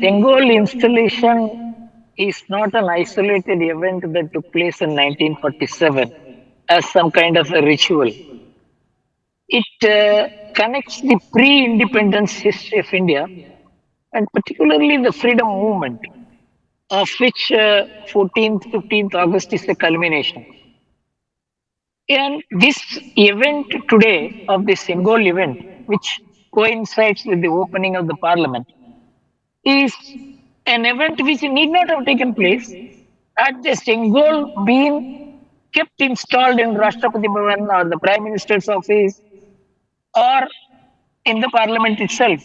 Sengol installation is not an isolated event that took place in 1947 as some kind of a ritual. It connects the pre-independence history of India and particularly the freedom movement, of which 14th, 15th August is the culmination. And this event today of the Sengol event, which coincides with the opening of the parliament, is an event which need not have taken place had the Sengol been kept installed in Rashtrapati Bhavan or the Prime Minister's office or in the parliament itself.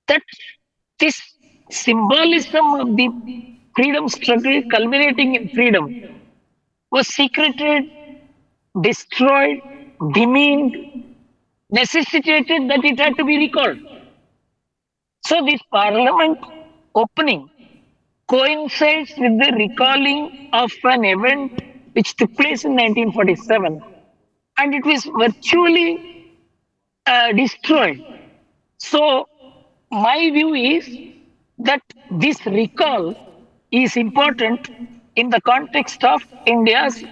That this symbolism of the freedom struggle culminating in freedom was secreted, destroyed, demeaned, necessitated that it had to be recalled. So this parliament opening coincides with the recalling of an event which took place in 1947 and it was virtually destroyed. So my view is that this recall is important in the context of India's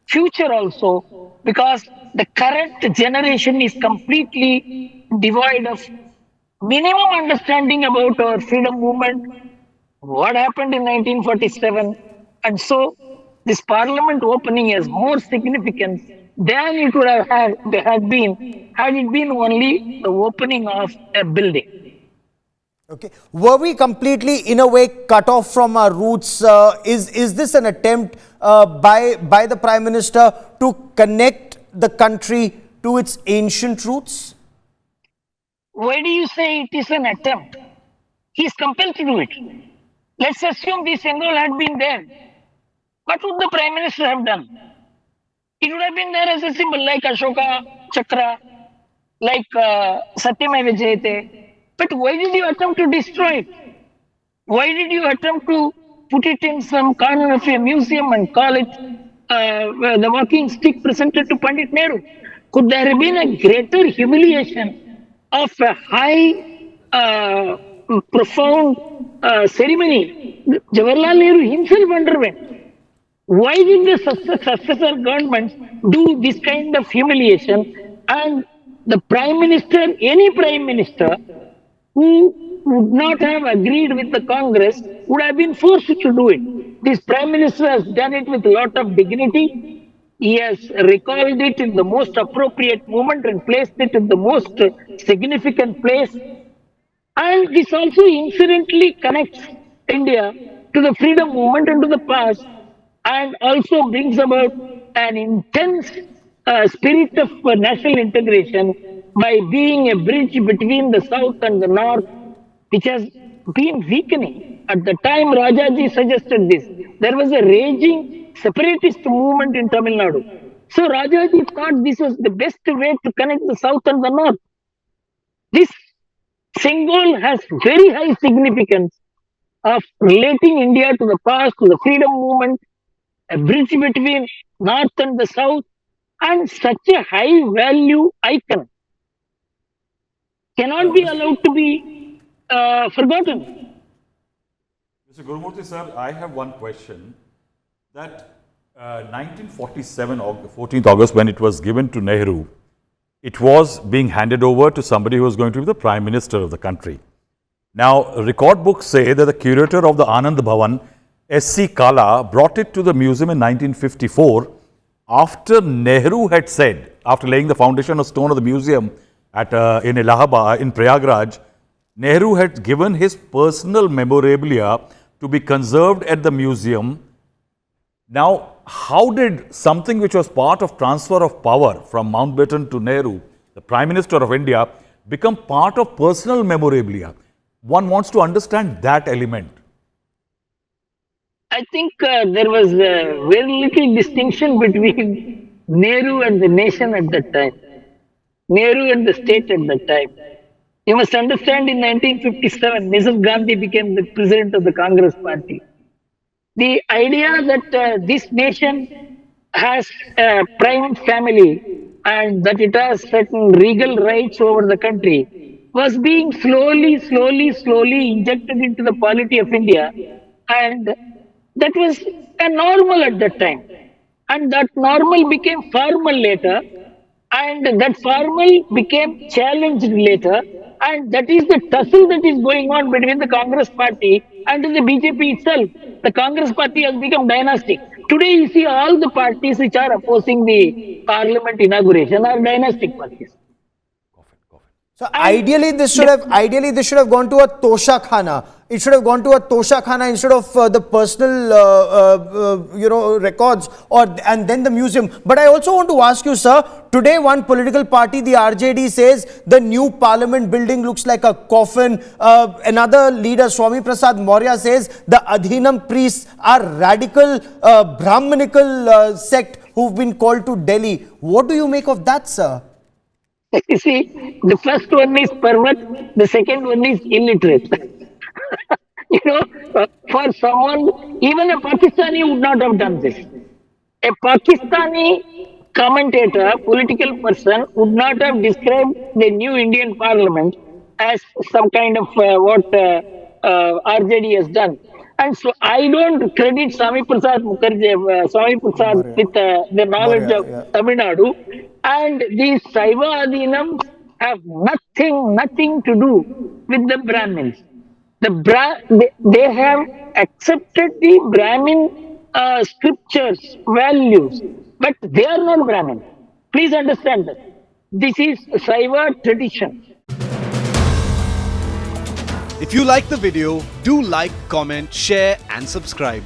future also because the current generation is completely devoid of minimum understanding about our freedom movement, what happened in 1947, and so this parliament opening has more significance than it would have had been had it been only the opening of a building. Okay. Were we completely, in a way, cut off from our roots? Is this an attempt by the Prime Minister to connect the country to its ancient roots? Why do you say it is an attempt? He is compelled to do it. Let's assume this Sengol had been there. What would the Prime Minister have done? It would have been there as a symbol like Ashoka Chakra, like Satyameva Jayate. But why did you attempt to destroy it? Why did you attempt to put it in some corner of a museum and call it the walking stick presented to Pandit Nehru? Could there have been a greater humiliation of a high, profound ceremony? Jawaharlal Nehru himself underwent. Why did the successor governments do this kind of humiliation? And the Prime Minister, any Prime Minister, who would not have agreed with the Congress would have been forced to do it. This Prime Minister has done it with a lot of dignity. He has recalled it in the most appropriate moment and placed it in the most significant place. And this also incidentally connects India to the freedom movement and to the past and also brings about an intense spirit of national integration by being a bridge between the south and the north, which has been weakening. At the time Rajaji suggested this, there was a raging separatist movement in Tamil Nadu. So Rajaji thought this was the best way to connect the south and the north. This Sengol has very high significance of relating India to the past, to the freedom movement, a bridge between north and the south, and such a high value icon cannot be allowed to be forgotten. Mr. Gurumurthy sir, I have one question. That 1947, 14th August, when it was given to Nehru, it was being handed over to somebody who was going to be the Prime Minister of the country. Now, record books say that the curator of the Anand Bhavan, S. Kala, brought it to the museum in 1954 after Nehru had said, after laying the foundation stone of the museum in Allahabad, in Prayagraj, Nehru had given his personal memorabilia to be conserved at the museum. Now, how did something which was part of transfer of power from Mountbatten to Nehru, the Prime Minister of India, become part of personal memorabilia? One wants to understand that element. I think there was very little distinction between Nehru and the nation at that time, Nehru and the state at that time. You must understand in 1957, Mrs. Gandhi became the president of the Congress party. The idea that this nation has a prime family and that it has certain regal rights over the country was being slowly injected into the polity of India, and that was a normal at that time. And that normal became formal later, and that formal became challenged later, and that is the tussle that is going on between the Congress party and the BJP itself. The Congress party has become dynastic. Today, you see all the parties which are opposing the parliament inauguration are dynastic parties. So And ideally this should have gone to a tosha khana. It should have gone to a tosha khana instead of the personal records, and then the museum. But I also want to ask you, sir. Today, one political party, the RJD, says the new parliament building looks like a coffin. Another leader, Swami Prasad Maurya, says the Adhinam priests are radical Brahmanical sect who've been called to Delhi. What do you make of that, sir? you see, the first one is pervert, the second one is illiterate. you know, for someone, even a Pakistani would not have done this. A Pakistani commentator, political person, would not have described the new Indian parliament as some kind of RJD has done. And so I don't credit Swami Prasad Mukherjee, Swami Prasad with the knowledge Maurya, of yeah. Tamil Nadu. And these Saiva Adhinams have nothing to do with the Brahmins. They have accepted the Brahmin scriptures, values, but they are not Brahmin. Please understand that. This is Saiva tradition. If you like the video, do like, comment, share and subscribe.